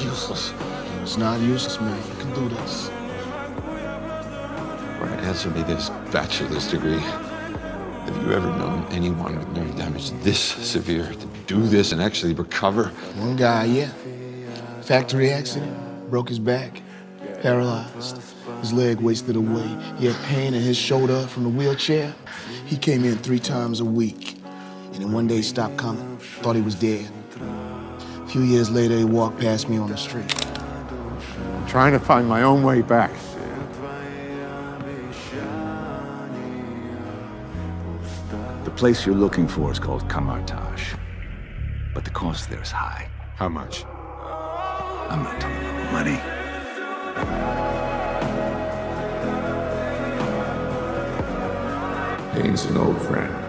Useless. It's not useless, man. You can do this. All right, answer me this bachelor's degree. Have you ever known anyone with nerve damage this severe to do this and actually recover? One guy, yeah. Factory accident, broke his back, paralyzed. His leg wasted away. He had pain in his shoulder from the wheelchair. He came in 3 times a week. And then one day stopped coming. Thought he was dead. A few years later, he walked past me on the street. I'm trying to find my own way back. The place you're looking for is called Kamin, but the cost there is high. How much? I'm not talking about money. Payne's an old friend.